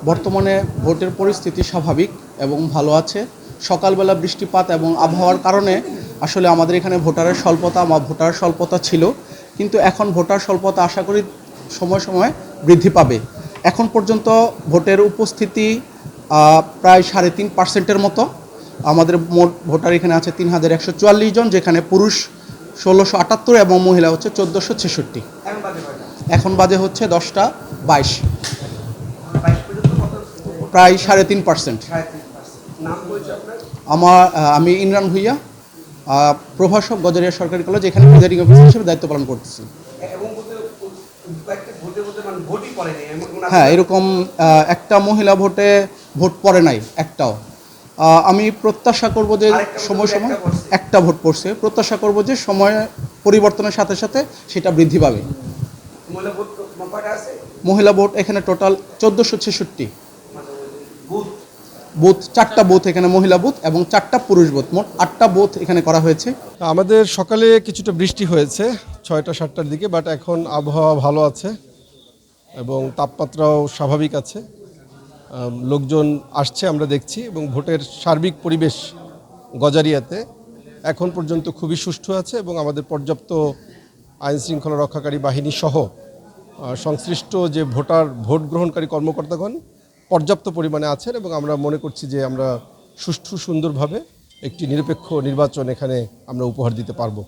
বর্তমানে ভোটের পরিস্থিতি স্বাভাবিক এবং ভালো আছে। সকালবেলা বৃষ্টিপাত এবং আবহাওয়ার কারণে আসলে আমাদের এখানে ভোটার স্বল্পতা ছিল, কিন্তু এখন ভোটার স্বল্পতা আশা করি সময় সময় বৃদ্ধি পাবে। এখন পর্যন্ত ভোটের উপস্থিতি প্রায় 3.5% মতো। আমাদের মোট ভোটার এখানে আছে 3144 জন, যেখানে পুরুষ 1678 এবং মহিলা হচ্ছে 1466। এখন বাজে হচ্ছে 10টা 22, প্রায় 3.5%। আমি ইমরান ভুইয়া, প্রভাষক গজারিয়া সরকারি কলেজ, এখানে প্রিজাইডিং অফিসার হিসেবে দায়িত্ব পালন করতেছি। হ্যাঁ, এরকম একটা মহিলা ভোট পড়ে নাই একটাও। আমি প্রত্যাশা করব যে সময় সময় একটা ভোট পড়ছে, প্রত্যাশা করব যে সময় পরিবর্তনের সাথে সাথে সেটা বৃদ্ধি পাবে। মহিলা ভোট এখানে টোটাল 1466 বুথ, 4টা বুথ এখানে মহিলা বুথ এবং 4টা পুরুষ বুথ, মোট 8টা বুথ এখানে করা হয়েছে। আমাদের সকালে কিছুটা বৃষ্টি হয়েছে 6টা-7টার দিকে, বাট এখন আবহাওয়া ভালো আছে এবং তাপমাত্রাও স্বাভাবিক আছে। লোকজন আসছে আমরা দেখছি, এবং ভোটের সার্বিক পরিবেশ গজারিয়াতে এখন পর্যন্ত খুবই সুষ্ঠু আছে, এবং আমাদের পর্যাপ্ত আইনশৃঙ্খলা রক্ষাকারী বাহিনী সহ সংশ্লিষ্ট যে ভোট গ্রহণকারী কর্মকর্তাগণ পর্যাপ্ত পরিমাণে আছেন, এবং আমরা মনে করছি যে আমরা সুষ্ঠু সুন্দরভাবে একটি নিরপেক্ষ নির্বাচন এখানে আমরা উপহার দিতে পারবো।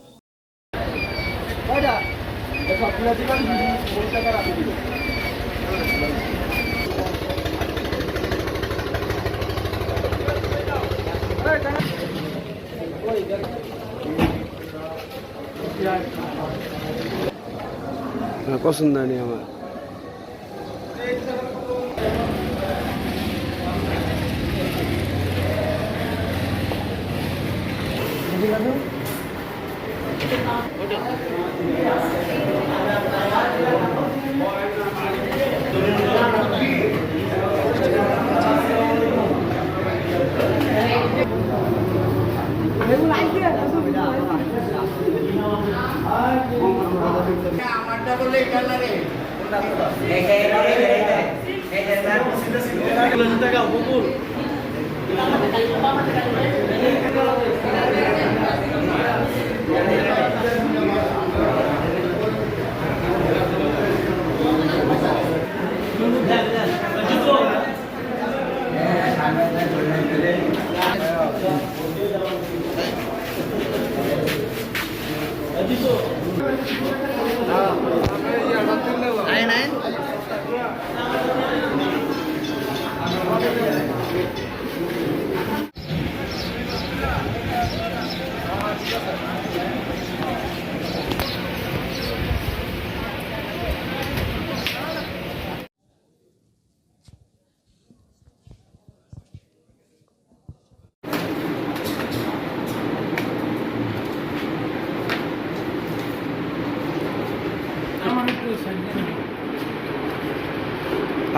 পছন্দ নেই আমার।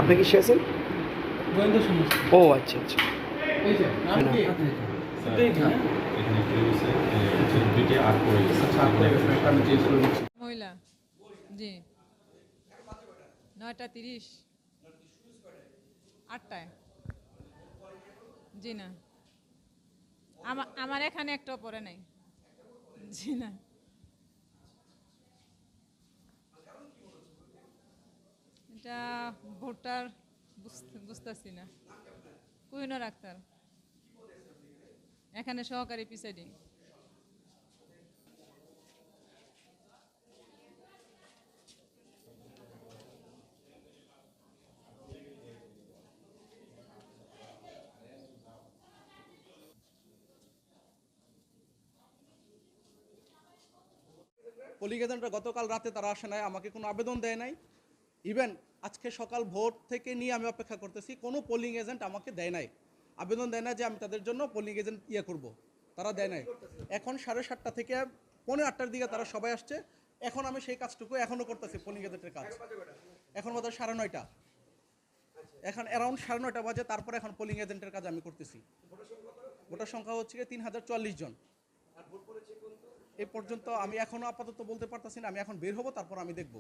আপনি কি শিখেছেন? ও আচ্ছা আচ্ছা। মহিলা, জি 9টা 30, 8টায়। জি না, আমার এখানে একটাও পড়ে নাই। জি না, এটা ভোটার বুঝতেছি না। কুহিনুর আক্তার, এখানে সহকারী প্রিসাইডিং। পোলিং এজেন্টরা গতকাল রাতে তারা আসে নাই, আমাকে কোনো আবেদন দেয় নাই। ইভেন আজকে সকাল ভোর থেকে নিয়ে আমি অপেক্ষা করতেছি, কোনো পোলিং এজেন্ট আমাকে দেয় নাই, আবেদন দেয় না যে আমি তাদের জন্য পোলিং এজেন্ট করব। তারা দেয় নাই। এখন 7:30 থেকে 7:45 দিকে তারা সবাই আসছে। এখন আমি সেই কাজটুকু এখনও করতেছি, পোলিং এজেন্টের কাজ। এখন বাজে 9:30, এখন অ্যারাউন্ড 9:30 বাজে, তারপরে এখন পোলিং এজেন্টের কাজ আমি করতেছি। ভোটার সংখ্যা হচ্ছে 3044 জন। এই পর্যন্ত আমি এখনো আপাতত বলতে পারতেছি না, আমি এখন বের হব, তারপর আমি দেখব।